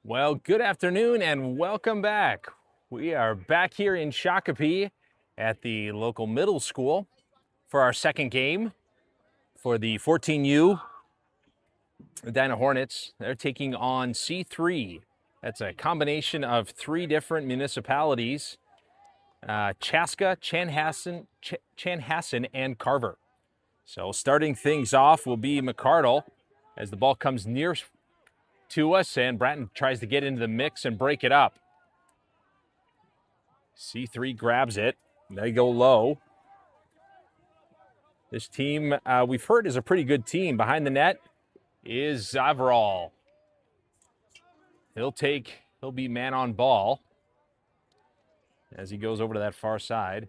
Well, good afternoon and welcome back. We are back here in Shakopee at the local middle school for our second game for the 14U Edina Hornets. They're taking on C3. That's a combination of three different municipalities, Chaska, Chanhassen, and Carver. So starting things off will be McCardle as the ball comes near to us, and Bratton tries to get into the mix and break it up. C3 grabs it. They go low. This team, we've heard, is a pretty good team. Behind the net is Zavarol. He'll be man on ball as he goes over to that far side.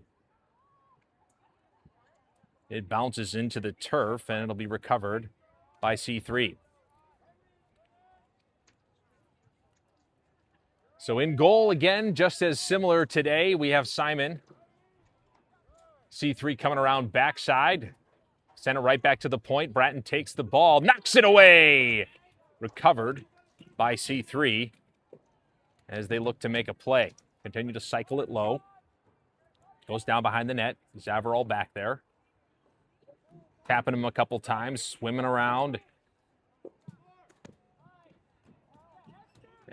It bounces into the turf, and it'll be recovered by C3. So in goal again, just as similar today, we have Simon. C3 coming around backside. Send it right back to the point. Bratton takes the ball, knocks it away. Recovered by C3 as they look to make a play. Continue to cycle it low. Goes down behind the net. Zavarol back there. Tapping him a couple times, swimming around.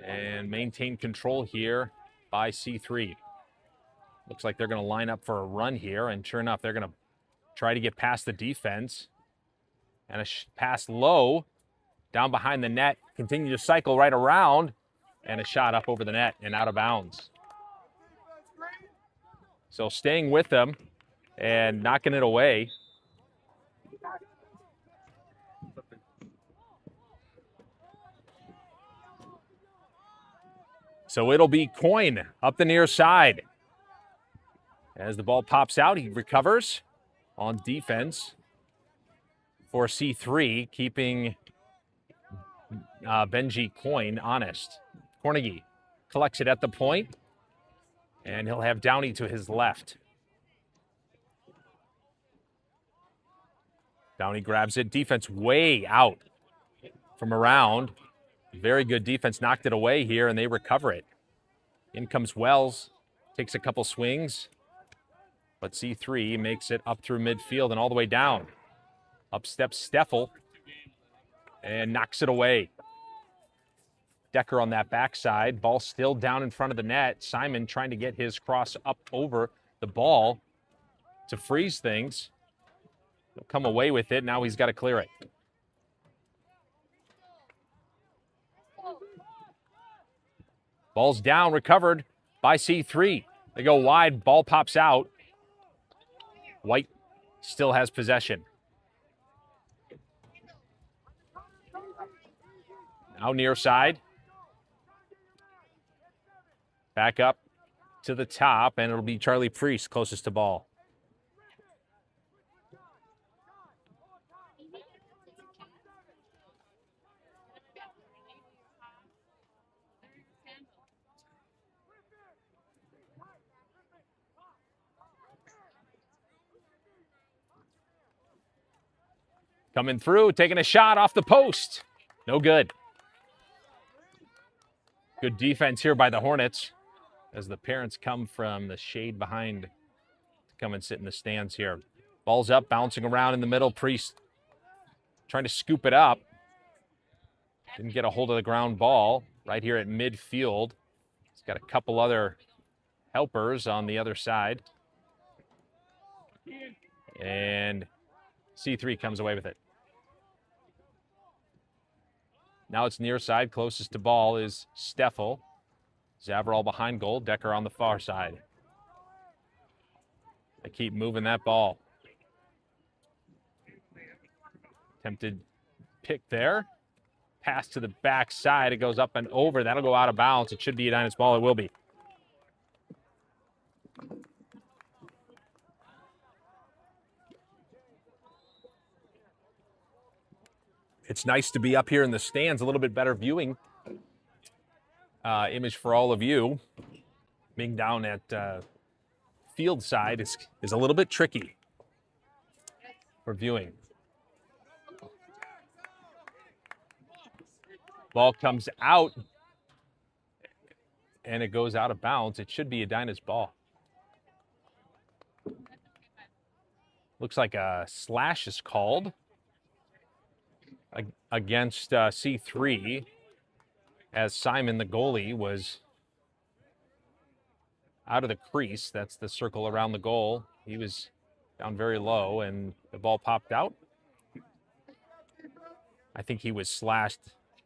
And maintain control here by C3. Looks like they're going to line up for a run here, and sure enough, they're going to try to get past the defense. And a pass low, down behind the net, continue to cycle right around, and a shot up over the net and out of bounds. So staying with them and knocking it away. So it'll be Coyne up the near side. As the ball pops out, he recovers on defense for C3, keeping Benji Coyne honest. Cornegie collects it at the point, and he'll have Downey to his left. Downey grabs it. Defense way out from around. Very good defense, knocked it away here, and they recover it. In comes Wells, takes a couple swings, but C3 makes it up through midfield and all the way down. Up steps Steffel and knocks it away. Decker on that backside. Ball still down in front of the net. Simon trying to get his cross up over the ball to freeze things. He'll come away with it. Now he's got to clear it. Ball's down, recovered by C3. They go wide, ball pops out. White still has possession. Now near side. Back up to the top, and it'll be Charlie Priest closest to ball. Coming through, taking a shot off the post. No good. Good defense here by the Hornets as the parents come from the shade behind to come and sit in the stands here. Ball's up, bouncing around in the middle. Priest trying to scoop it up. Didn't get a hold of the ground ball right here at midfield. He's got a couple other helpers on the other side. And C3 comes away with it. Now it's near side. Closest to ball is Steffel. Zavarol behind goal. Decker on the far side. They keep moving that ball. Attempted pick there. Pass to the backside. It goes up and over. That'll go out of bounds. It should be Edina's ball. It will be. It's nice to be up here in the stands, a little bit better viewing image for all of you. Being down at field side is a little bit tricky for viewing. Ball comes out and it goes out of bounds. It should be Edina's ball. Looks like a slash is called against C3, as Simon, the goalie, was out of the crease. That's the circle around the goal. He was down very low, and the ball popped out. I think he was slashed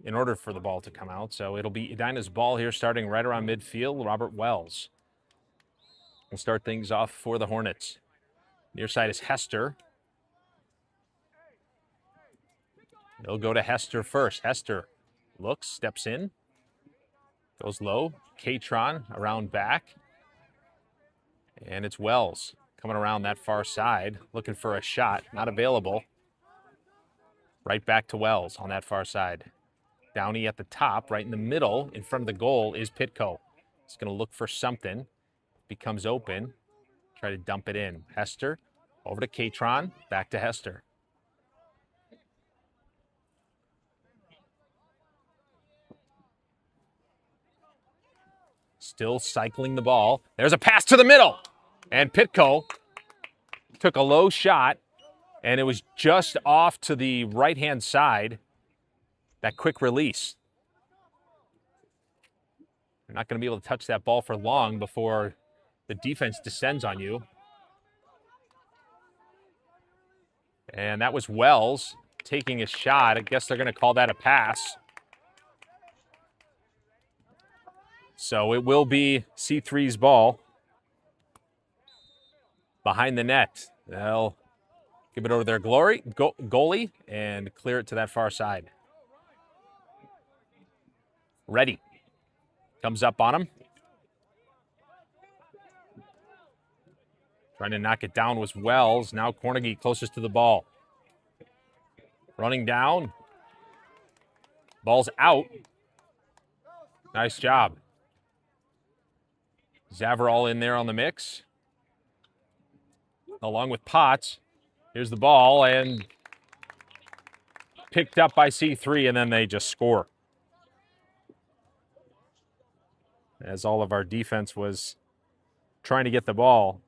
in order for the ball to come out. So it'll be Edina's ball here, starting right around midfield. Robert Wells will start things off for the Hornets. Near side is Hester. They'll go to Hester first. Hester looks, steps in, goes low. Katron around back. And it's Wells coming around that far side, looking for a shot. Not available. Right back to Wells on that far side. Downey at the top, right in the middle, in front of the goal is Pitko. He's going to look for something. Becomes open. Try to dump it in. Hester over to Katron, back to Hester. Still cycling the ball. There's a pass to the middle. And Pitko took a low shot, and it was just off to the right-hand side. That quick release. You're not going to be able to touch that ball for long before the defense descends on you. And that was Wells taking a shot. I guess they're going to call that a pass. So it will be C3's ball behind the net. They'll give it over their goalie and clear it to that far side. Ready. Comes up on him. Trying to knock it down was Wells. Now Cornegie closest to the ball. Running down. Ball's out. Nice job. Zavarol in there on the mix. Along with Potts. Here's the ball, and picked up by C3, and then they just score. As all of our defense was trying to get the ball.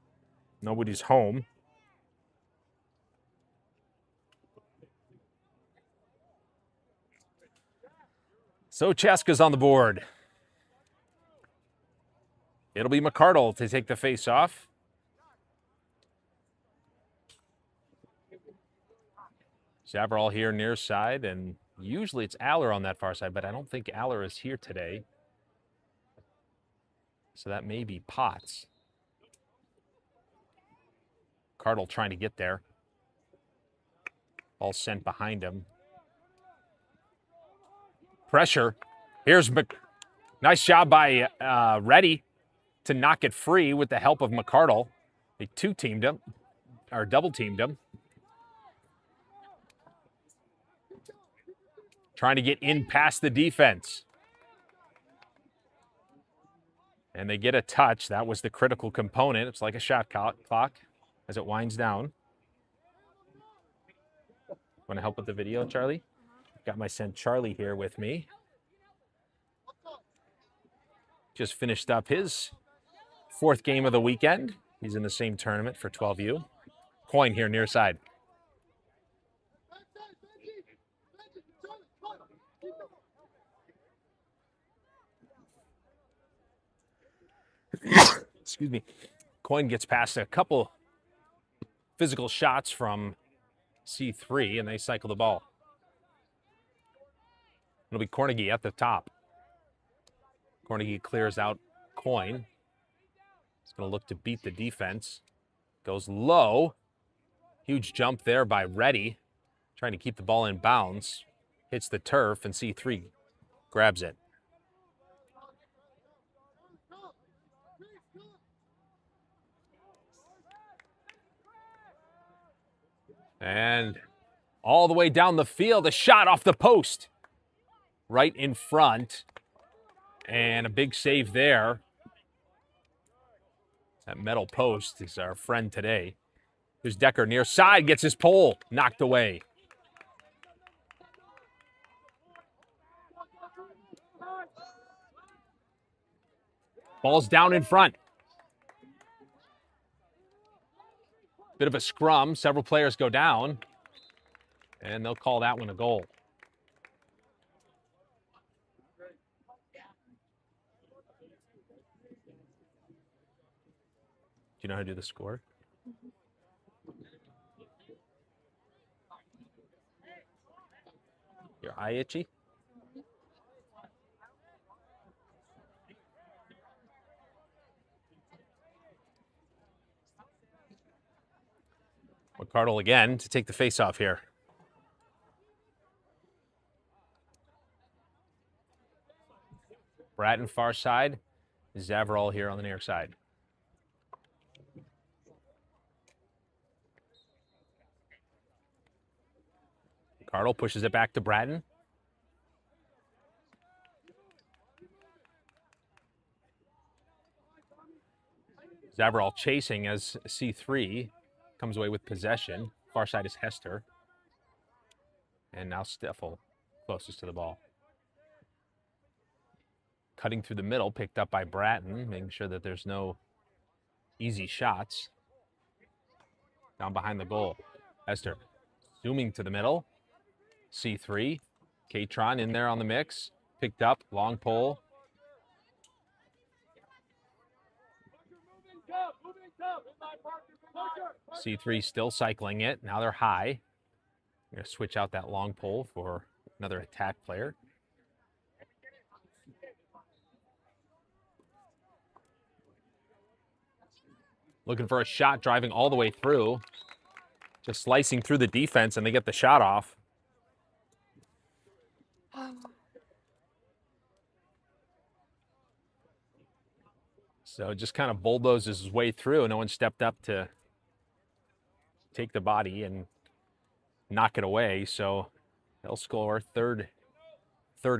Nobody's home. So Cheska's on the board. It'll be McCardle to take the face off. Zavarol here near side, and usually it's Aller on that far side, but I don't think Aller is here today. So that may be Potts. Cardle trying to get there. Ball sent behind him. Pressure. Here's nice job by Reddy to knock it free with the help of McCardle. They two-teamed him, or double-teamed him. Trying to get in past the defense. And they get a touch. That was the critical component. It's like a shot clock as it winds down. Want to help with the video, Charlie? Got my son Charlie here with me. Just finished up his fourth game of the weekend. He's in the same tournament for 12U. Coin here near side. Excuse me. Coin gets past a couple physical shots from C3, and they cycle the ball. It'll be Cornegie at the top. Cornegie clears out Coin. He's going to look to beat the defense. Goes low. Huge jump there by Reddy. Trying to keep the ball in bounds. Hits the turf, and C3 grabs it. And all the way down the field, a shot off the post. Right in front. And a big save there. That metal post is our friend today. Here's Decker near side, gets his pole knocked away. Ball's down in front. Bit of a scrum. Several players go down. And they'll call that one a goal. Do you know how to do the score? Your eye itchy? McCardle again to take the face-off here. Bratton far side. Zavarol here on the near side. McCardle pushes it back to Bratton. Zavarol chasing as C3 comes away with possession. Far side is Hester. And now Steffel closest to the ball. Cutting through the middle, picked up by Bratton, making sure that there's no easy shots. Down behind the goal. Hester zooming to the middle. C3. Katron in there on the mix. Picked up, long pole. C3 still cycling it. Now they're high. I'm going to switch out that long pole for another attack player. Looking for a shot, driving all the way through. Just slicing through the defense, and they get the shot off. So just kind of bulldozes his way through. No one stepped up to take the body and knock it away. So they'll score third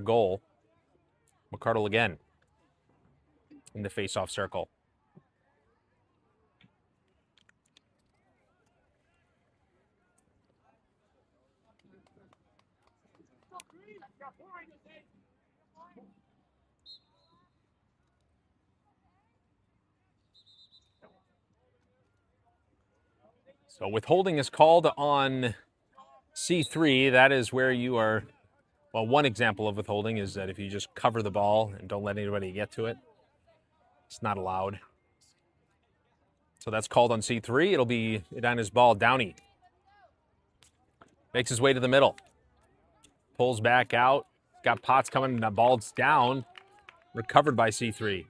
goal. McCardle again in the face-off circle. So withholding is called on C3. That is where you are, well, one example of withholding is that if you just cover the ball and don't let anybody get to it, it's not allowed. So that's called on C3. It'll be Edina's ball. Downey makes his way to the middle. Pulls back out. Got Potts coming. The ball's down. Recovered by C3.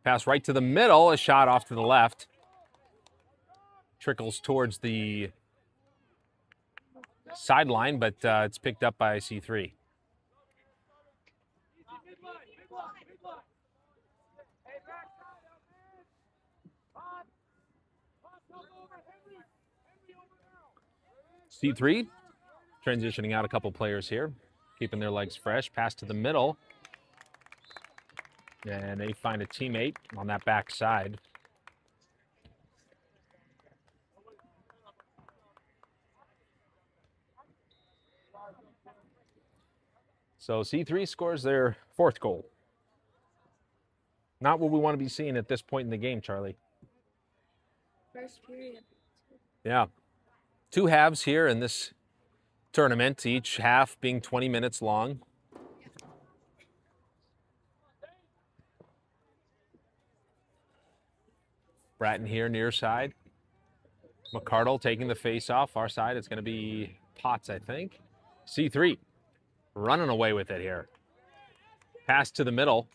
Pass right to the middle. A shot off to the left. Trickles towards the sideline, but it's picked up by C3. C3 transitioning out a couple players here, keeping their legs fresh. Pass to the middle. And they find a teammate on that back side. So C3 scores their fourth goal. Not what we want to be seeing at this point in the game, Charlie. First period. Yeah. 2 halves here in this tournament, each half being 20 minutes long. Bratton here near side. McCardle taking the face off. Far side, it's going to be Potts, I think. C3 running away with it here. Pass to the middle.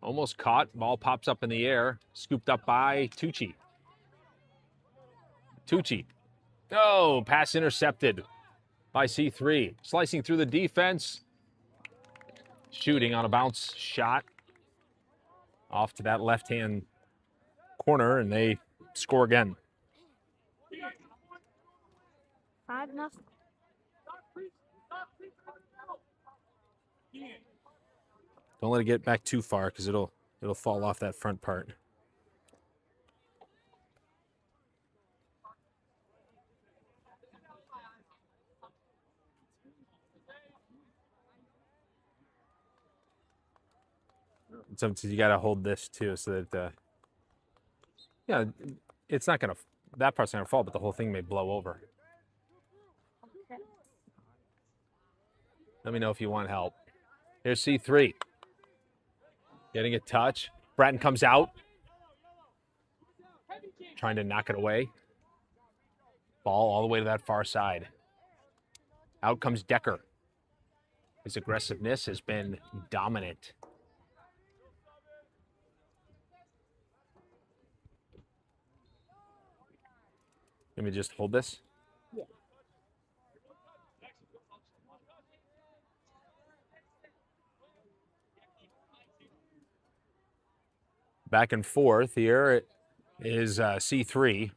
Almost caught. Ball pops up in the air. Scooped up by Tucci. Tucci. Oh, pass intercepted by C3. Slicing through the defense. Shooting on a bounce shot. Off to that left-hand corner, and they score again. 5-0. Don't let it get back too far because it'll fall off that front part. Sometimes you got to hold this too so that, yeah, it's not going to, that part's not going to fall, but the whole thing may blow over. Okay. Let me know if you want help. Here's C3. Getting a touch. Bratton comes out. Trying to knock it away. Ball all the way to that far side. Out comes Decker. His aggressiveness has been dominant. Let me just hold this. Yeah. Back and forth here is C3.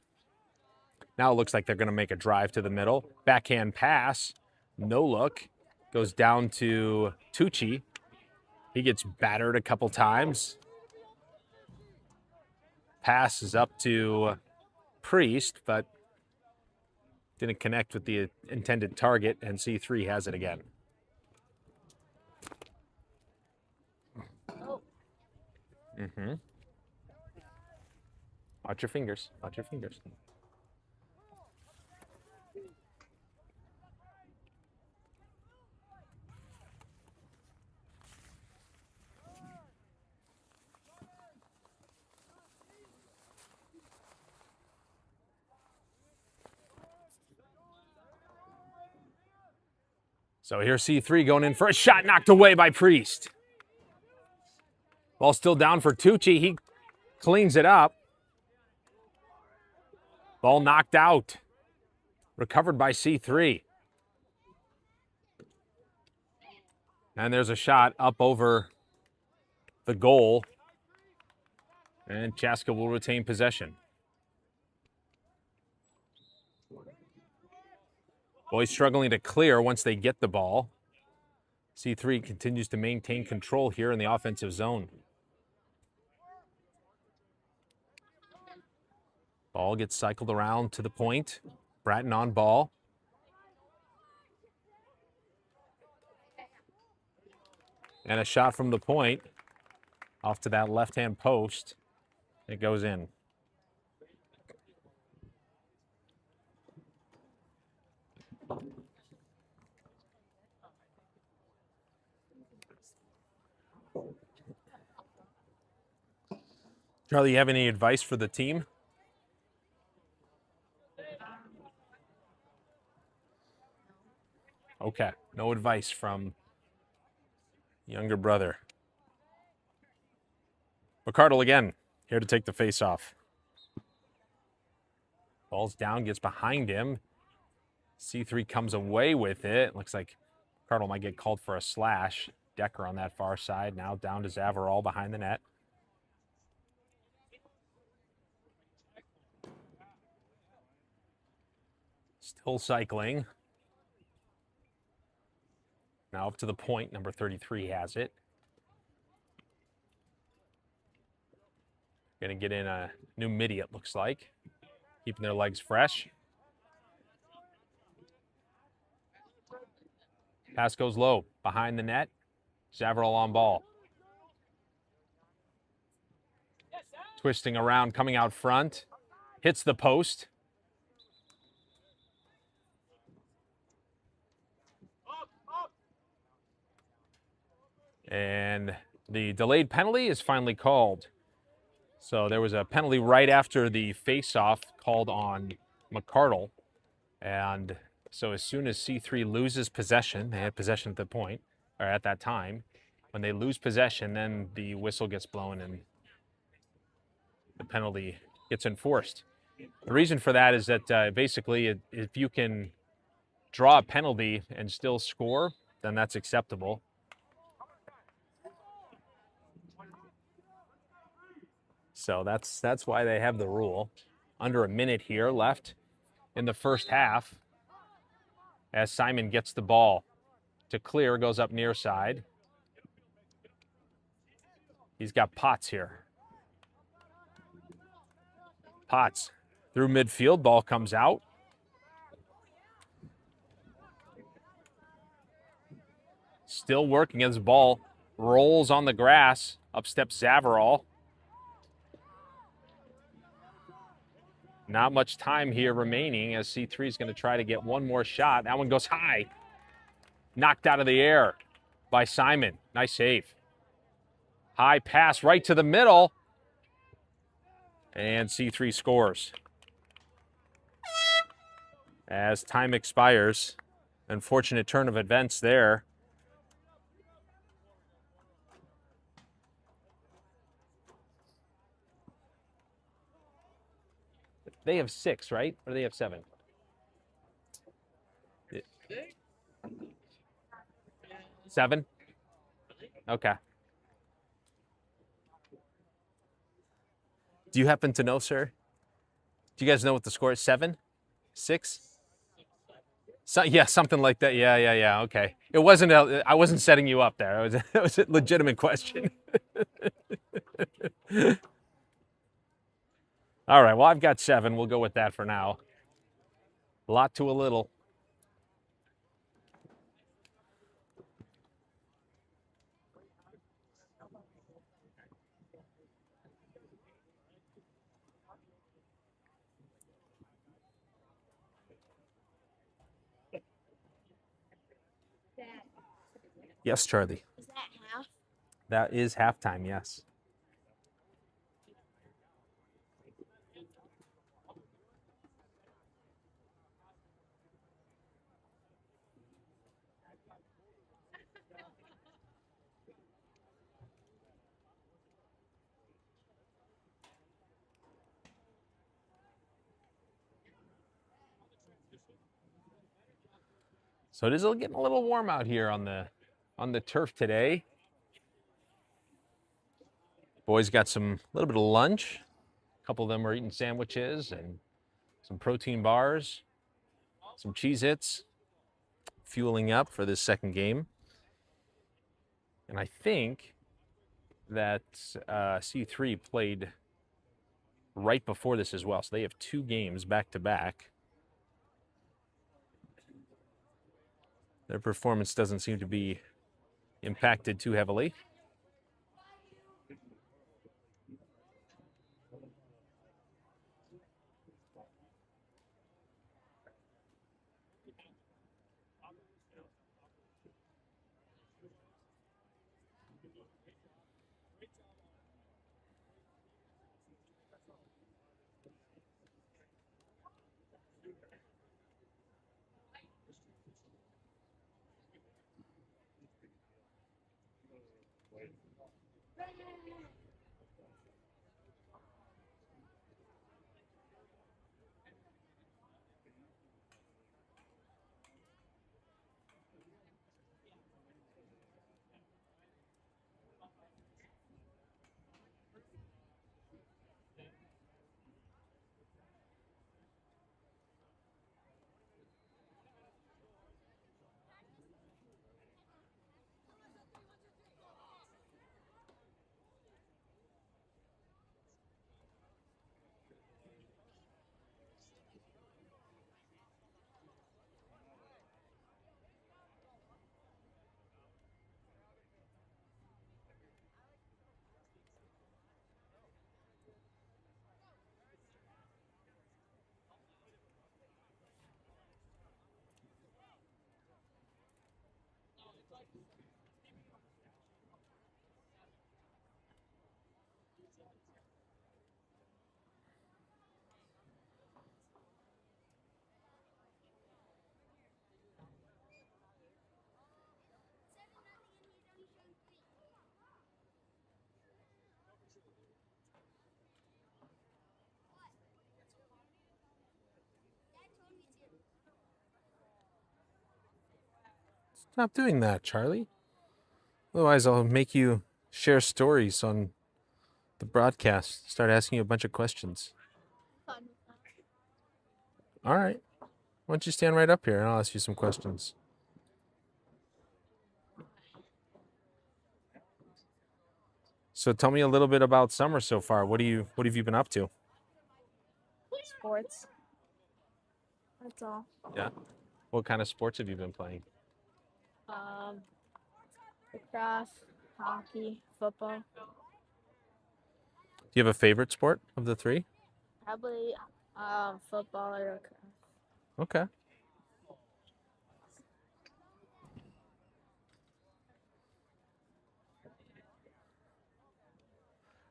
Now it looks like they're going to make a drive to the middle. Backhand pass. No look. Goes down to Tucci. He gets battered a couple times. Pass is up to Priest, but didn't connect with the intended target, and C3 has it again. Oh. Mm-hmm. Watch your fingers. Watch your fingers. So here's C3 going in for a shot, knocked away by Priest. Ball still down for Tucci. He cleans it up. Ball knocked out. Recovered by C3. And there's a shot up over the goal. And Chaska will retain possession. Boys struggling to clear once they get the ball. C3 continues to maintain control here in the offensive zone. Ball gets cycled around to the point. Bratton on ball. And a shot from the point off to that left-hand post. It goes in. Charlie, you have any advice for the team? Okay, no advice from younger brother. McCardle again, here to take the face off. Ball's down, gets behind him. C3 comes away with it. Looks like McCardle might get called for a slash. Decker on that far side, now down to Zavarol behind the net. Still cycling. Now up to the point, number 33 has it. Gonna get in a new midi, it looks like. Keeping their legs fresh. Pass goes low, behind the net. Zavarol on ball. Twisting around, coming out front. Hits the post. And the delayed penalty is finally called. So there was a penalty right after the face-off called on McCardle. And so as soon as C3 loses possession, they had possession at the point, or at that time. When they lose possession, then the whistle gets blown and the penalty gets enforced. The reason for that is that basically if you can draw a penalty and still score, then that's acceptable. So that's why they have the rule. Under a minute here left in the first half as Simon gets the ball to clear, goes up near side. He's got Potts here. Potts through midfield, ball comes out. Still working as the ball rolls on the grass. Up steps Zavarol. Not much time here remaining as C3 is going to try to get one more shot. That one goes high. Knocked out of the air by Simon. Nice save. High pass right to the middle. And C3 scores. As time expires. Unfortunate turn of events there. They have 6, right? Or do they have 7? Yeah. 7? Okay. Do you happen to know, sir? Do you guys know what the score is? 7? 6? So, yeah, something like that. Yeah. Okay. It wasn't. I wasn't setting you up there. It was a legitimate question. All right. Well, I've got 7. We'll go with that for now. A lot to a little. Yes, Charlie. Is that half? That is halftime. Yes. So it is getting a little warm out here on the turf today. Boys got a little bit of lunch. A couple of them were eating sandwiches and some protein bars, some Cheez-Its, fueling up for this second game. And I think that C3 played right before this as well. So they have 2 games back to back. Their performance doesn't seem to be impacted too heavily. Stop doing that, Charlie. Otherwise, I'll make you share stories on the broadcast. Start asking you a bunch of questions. Fun. All right. Why don't you stand right up here and I'll ask you some questions. So tell me a little bit about summer so far. What have you been up to? Sports. That's all. Yeah. What kind of sports have you been playing? Lacrosse, Hockey, football. Do you have a favorite sport of the three? Probably football or lacrosse. Okay.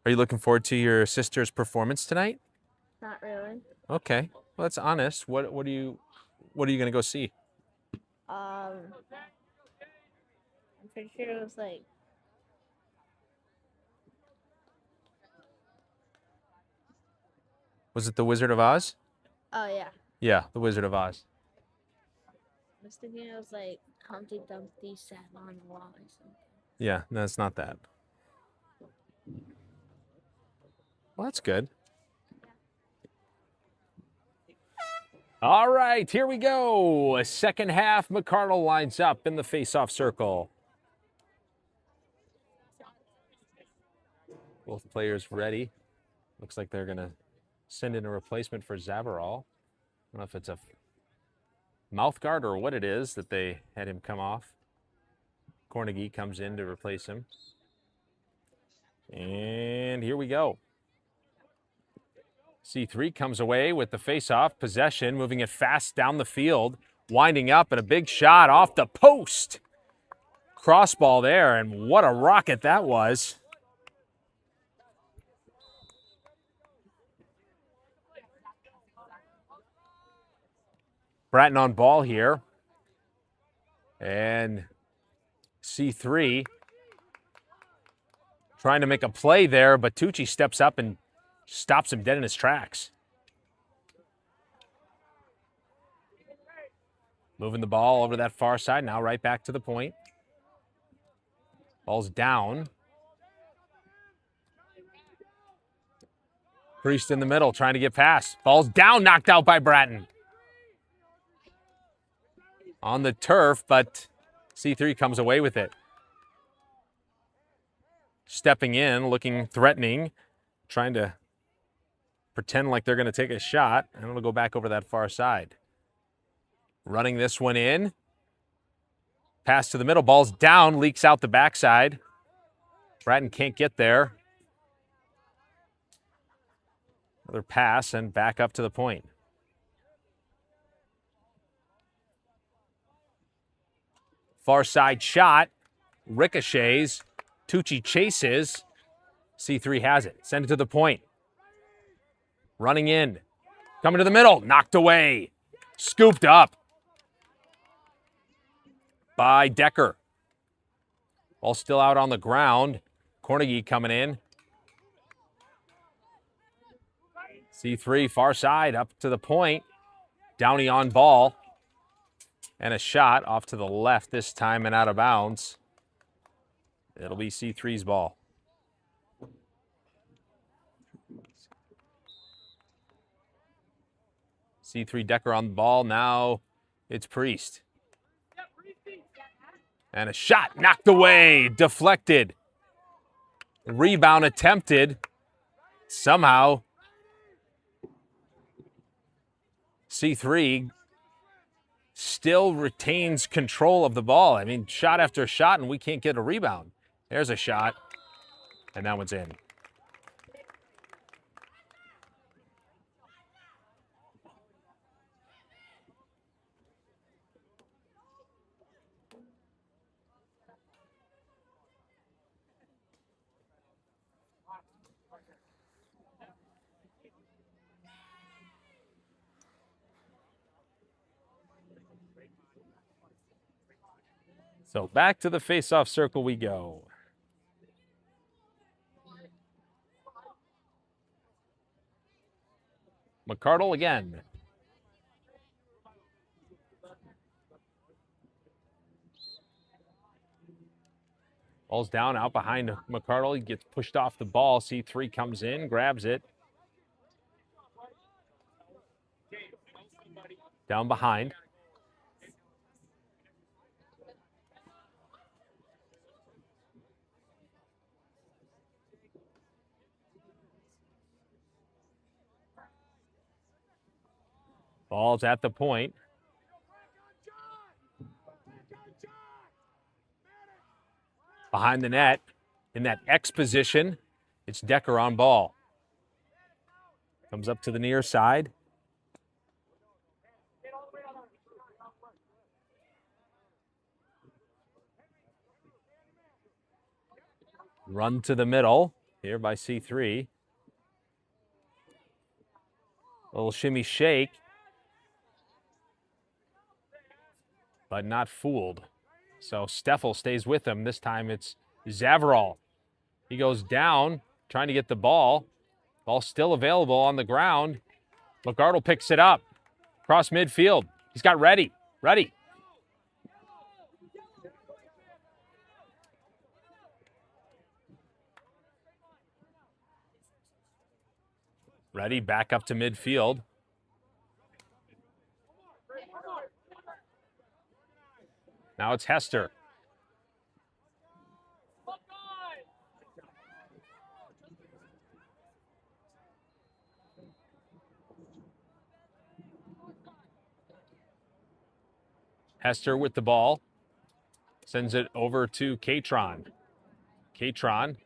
Are you looking forward to your sister's performance tonight? Not really. Okay. Well, that's honest. What are you gonna go see? I'm pretty sure it was like Was it The Wizard of Oz? oh yeah. Yeah, The Wizard of Oz. I was thinking it was like Humpty Dumpty sat on the wall or something. Yeah, no, it's not that. Well, that's good. All right, here we go. A second half. McCardle lines up in the face-off circle. Both players ready. Looks like they're going to send in a replacement for Zavarol. I don't know if it's a mouth guard or what it is that they had him come off. Cornegie comes in to replace him. And here we go. C3 comes away with the face-off possession, moving it fast down the field, winding up, and a big shot off the post. Crossball there, and what a rocket that was. Bratton on ball here. And C3 trying to make a play there, but Tucci steps up and stops him dead in his tracks. Moving the ball over to that far side, now right back to the point. Ball's down. Priest in the middle trying to get past. Ball's down, knocked out by Bratton. On the turf, but C3 comes away with it. Stepping in, looking threatening, trying to pretend like they're going to take a shot, and it'll go back over that far side. Running this one in. Pass to the middle, ball's down, leaks out the backside. Bratton can't get there. Another pass and back up to the point. Far side shot, ricochets, Tucci chases, C3 has it, send it to the point. Running in, coming to the middle, knocked away, scooped up by Decker. Ball still out on the ground, Cornegie coming in. C3 far side up to the point, Downey on ball. And a shot off to the left this time and out of bounds. It'll be C3's ball. C3 Decker on the ball. Now it's Priest. And a shot knocked away, deflected. Rebound attempted. Somehow C3 still retains control of the ball. I mean, shot after shot, and we can't get a rebound. There's a shot, and that one's in. So back to the face-off circle we go. McCardle again. Ball's down out behind McCardle. He gets pushed off the ball. C3 comes in, grabs it. Down behind. Ball's at the point. Behind the net. in that X position. It's Decker on ball. Comes up to the near side. Run to the middle here by C3. A little shimmy shake, but not fooled. So Steffel stays with him. This time it's Zavarol. He goes down, trying to get the ball. Ball still available on the ground. McArdle picks it up. Across midfield. He's got Ready. Ready. Ready back up to midfield. Now it's Hester. Hester with the ball. Sends it over to Catron. Catron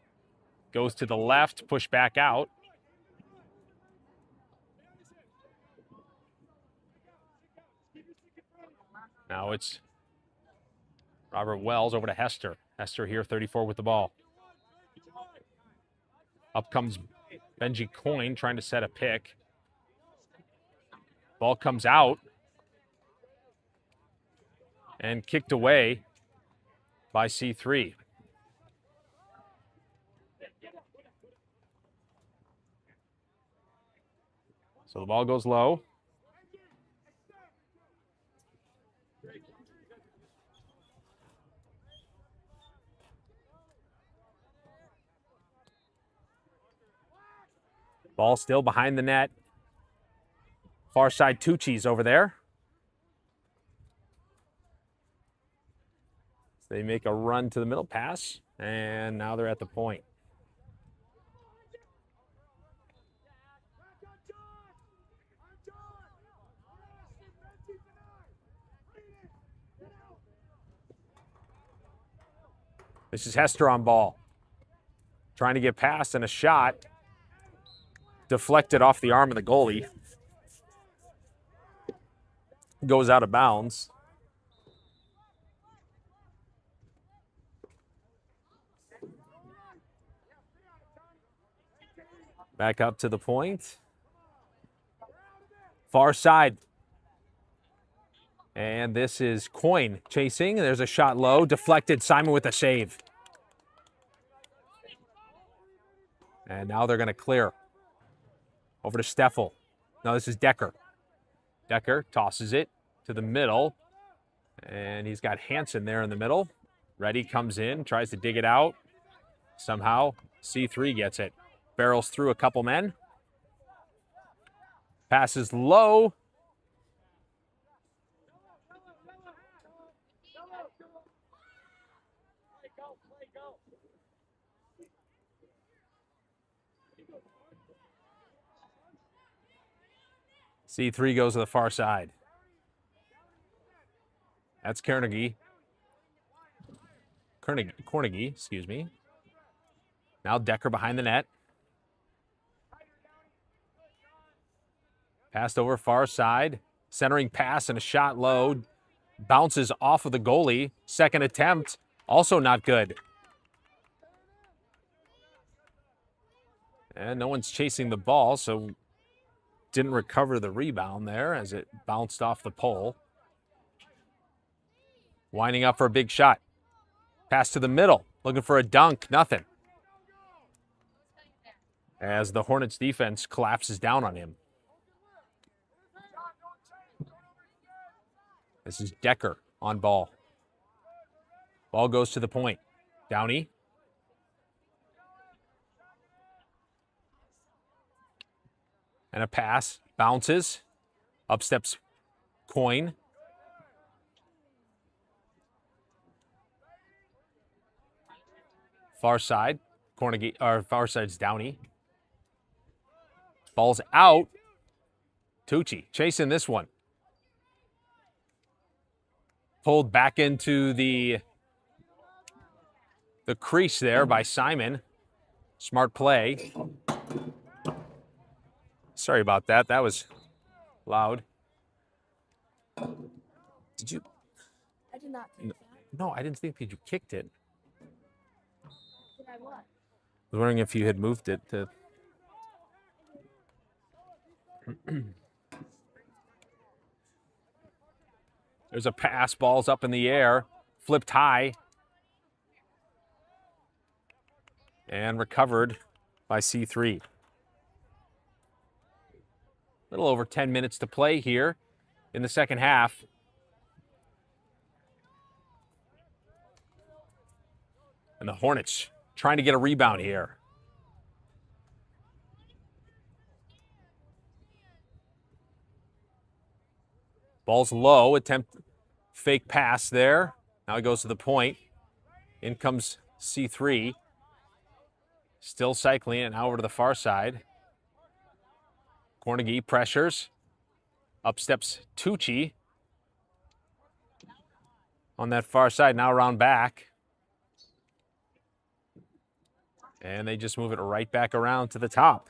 goes to the left, push back out. Now it's Robert Wells over to Hester. Hester here, 34 with the ball. Up comes Benji Coyne trying to set a pick. Ball comes out and kicked away by C3. So the ball goes low. Ball still behind the net. Far side Tucci's over there. They make a run to the middle pass, and now they're at the point. This is Hester on ball. Trying to get past, and a shot deflected off the arm of the goalie. Goes out of bounds. Back up to the point. Far side. And this is Coyne chasing. There's a shot low. Deflected. Simon with a save. And now they're going to clear. Over to Steffel. No, this is Decker. Decker tosses it to the middle. And he's got Hansen there in the middle. Ready comes in, tries to dig it out. Somehow C3 gets it. Barrels through a couple men. Passes low. C3 goes to the far side. That's Carnegie, excuse me. Now Decker behind the net. Passed over far side. Centering pass and a shot low. Bounces off of the goalie. Second attempt, also not good. And no one's chasing the ball, so didn't recover the rebound there as it bounced off the pole. Winding up for a big shot. Pass to the middle. Looking for a dunk. Nothing. As the Hornets defense collapses down on him. This is Decker on ball. Ball goes to the point. Downey. And a pass. Bounces. Up steps Coyne. Far side. Far side's Downey. Ball's out. Tucci chasing this one. Pulled back into the the crease there by Simon. Smart play. Sorry about that. That was loud. Did you? I did not take that. No, I didn't think that you kicked it. Did I what? I was wondering if you had moved it to. There's a pass. Ball's up in the air. Flipped high. And recovered by C3. A little over 10 minutes to play here in the second half. And the Hornets trying to get a rebound here. Ball's low. Attempt fake pass there. Now he goes to the point. In comes C3. Still cycling and now over to the far side. Cornegie pressures. Up steps Tucci. On that far side, now around back. And they just move it right back around to the top.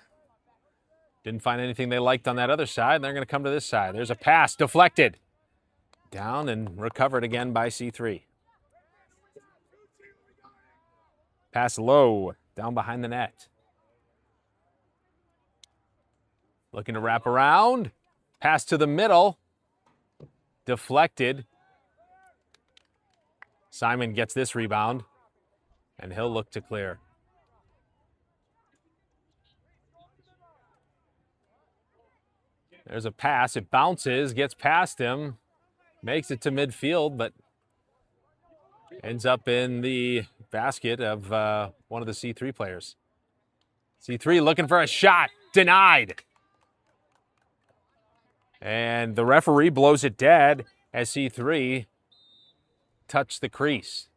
Didn't find anything they liked on that other side, and they're going to come to this side. There's a pass, deflected. Down and recovered again by C3. Pass low, down behind the net. Looking to wrap around. Pass to the middle. Deflected. Simon gets this rebound, and he'll look to clear. There's a pass. It bounces, gets past him, makes it to midfield, but ends up in the basket of one of the C3 players. C3 looking for a shot. Denied. And the referee blows it dead as C3 touched the crease.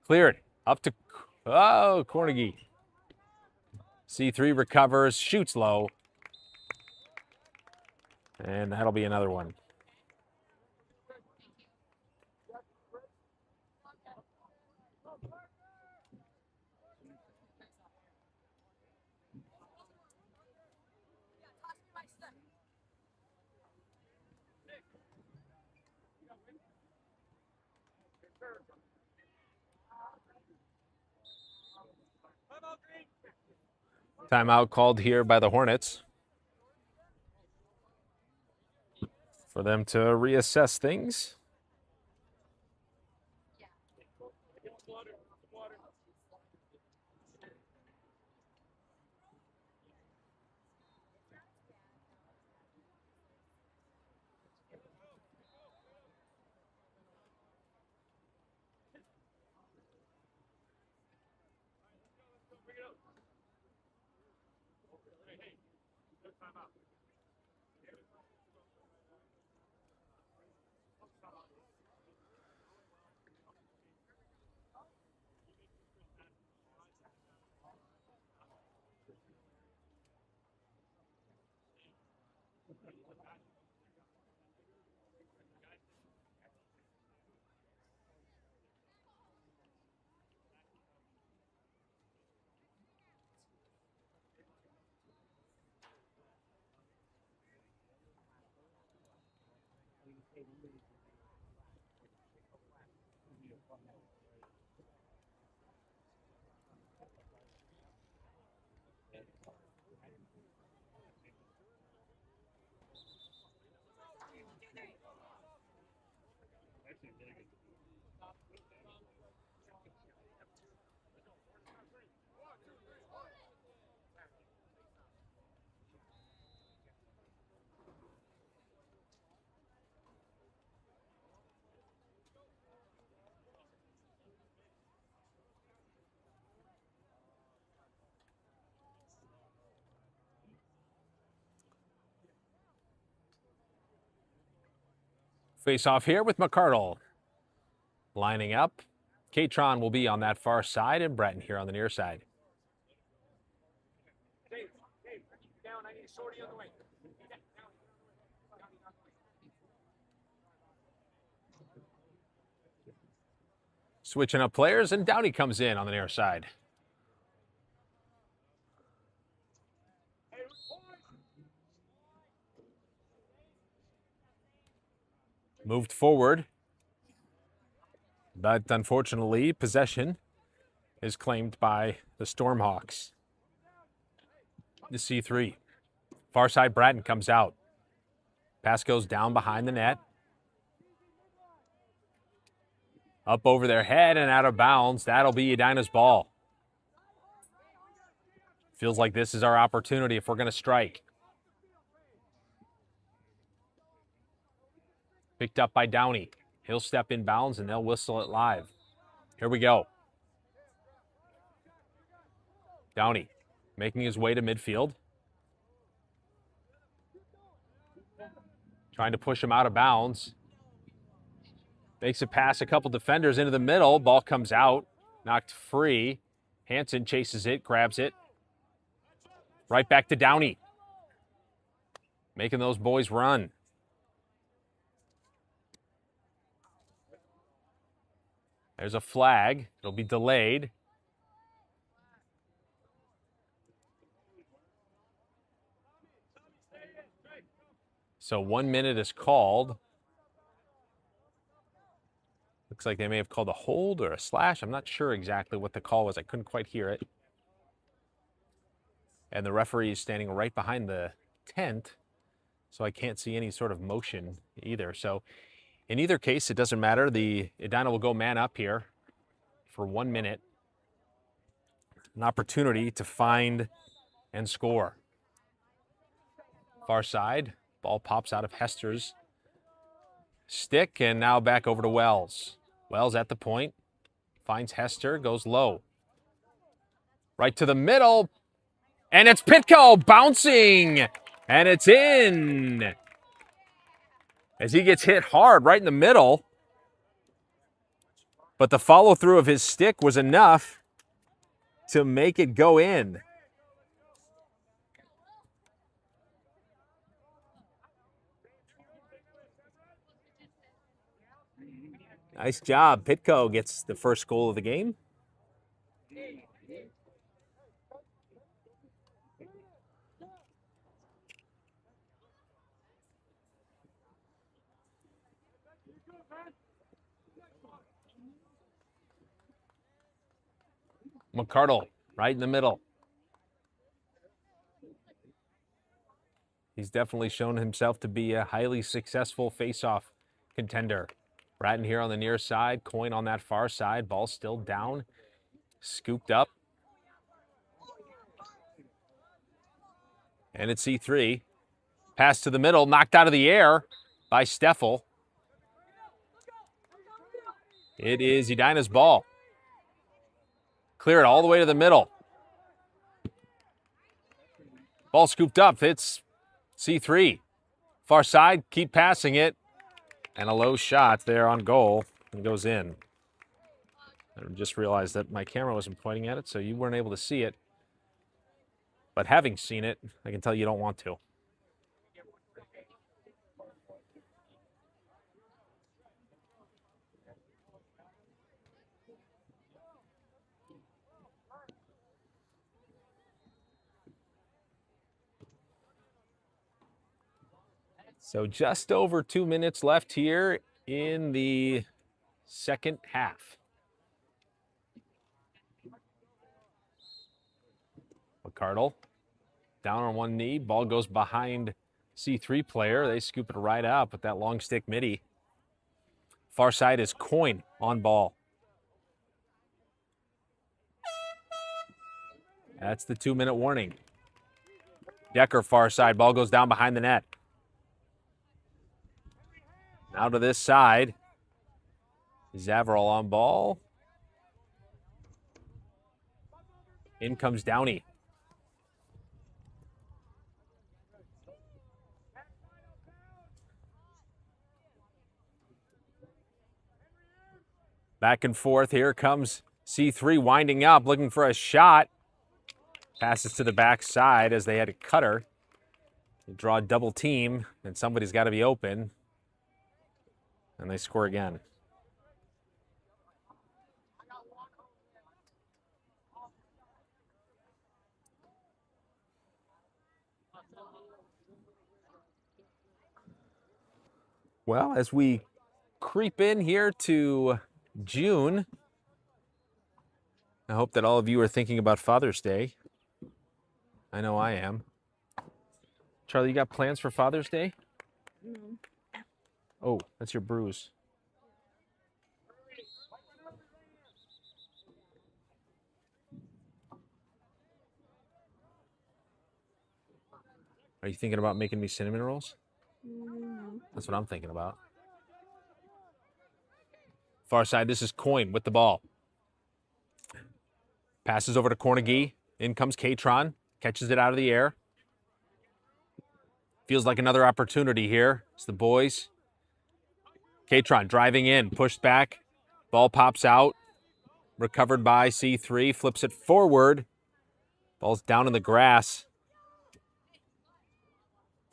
Cleared. Up to, Cornegie. C3 recovers, shoots low. And that'll be another one. Timeout called here by the Hornets for them to reassess things. Face off here with McCardle. Lining up. Katron will be on that far side and Breton here on the near side. Switching up players, and Downey comes in on the near side. Moved forward, but unfortunately, possession is claimed by the Stormhawks. The C3. Far side, Bratton comes out. Pass goes down behind the net. Up over their head and out of bounds. That'll be Edina's ball. Feels like this is our opportunity if we're going to strike. Picked up by Downey. He'll step in bounds and they'll whistle it live. Here we go. Downey making his way to midfield. Trying to push him out of bounds. Makes it past a couple defenders into the middle. Ball comes out. Knocked free. Hansen chases it, grabs it. Right back to Downey. Making those boys run. There's a flag. It'll be delayed. So 1 minute is called. Looks like they may have called a hold or a slash. I'm not sure exactly what the call was. I couldn't quite hear it. And the referee is standing right behind the tent, so I can't see any sort of motion either. So in either case, it doesn't matter. The Edina will go man up here for 1 minute. An opportunity to find and score. Far side, ball pops out of Hester's stick, and now back over to Wells. Wells at the point, finds Hester, goes low. Right to the middle, and it's Pitko bouncing, and it's in. As he gets hit hard right in the middle, but the follow-through of his stick was enough to make it go in. Nice job. Pitko gets the first goal of the game. McCardle, right in the middle. He's definitely shown himself to be a highly successful face-off contender. Bratton here on the near side, Coyne on that far side, ball still down, scooped up. And it's C3. Pass to the middle, knocked out of the air by Steffel. It is Edina's ball. Clear it all the way to the middle. Ball scooped up, it's C3. Far side, keep passing it. And a low shot there on goal and goes in. I just realized that my camera wasn't pointing at it, so you weren't able to see it. But having seen it, I can tell you don't want to. So just over 2 minutes left here in the second half. McCardle down on one knee. Ball goes behind C3 player. They scoop it right up with that long stick midi. Far side is Coyne on ball. That's the 2 minute warning. Decker far side. Ball goes down behind the net. Now to this side. Zavarol on ball. In comes Downey. Back and forth. Here comes C3 winding up, looking for a shot. Passes to the back side as they had a cutter. They draw a double team, and somebody's got to be open. And they score again. Well, as we creep in here to June, I hope that all of you are thinking about Father's Day. I know I am. Charlie, you got plans for Father's Day? No. Oh, that's your bruise. Are you thinking about making me cinnamon rolls? No. That's what I'm thinking about. Far side, this is Coin with the ball. Passes over to Cornegie. In comes Katron. Catches it out of the air. Feels like another opportunity here. It's the boys. Katron driving in, pushed back. Ball pops out. Recovered by C3. Flips it forward. Ball's down in the grass.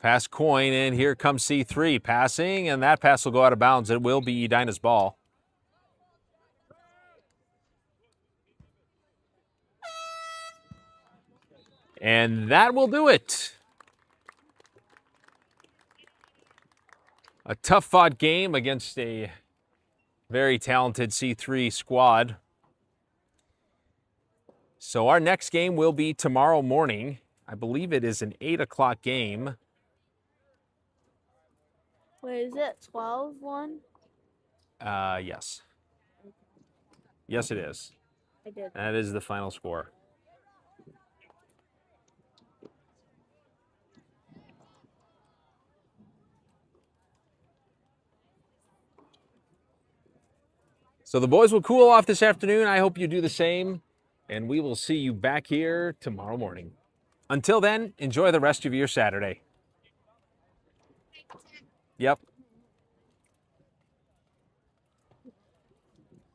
Pass Coin, and here comes C3 passing, and that pass will go out of bounds. It will be Edina's ball. And that will do it. A tough-fought game against a very talented C3 squad. So our next game will be tomorrow morning. I believe it is an 8 o'clock game. Wait, is it 12-1? Yes. Yes, it is. I did. That is the final score. So the boys will cool off this afternoon. I hope you do the same, and we will see you back here tomorrow morning. Until then, enjoy the rest of your Saturday. Yep.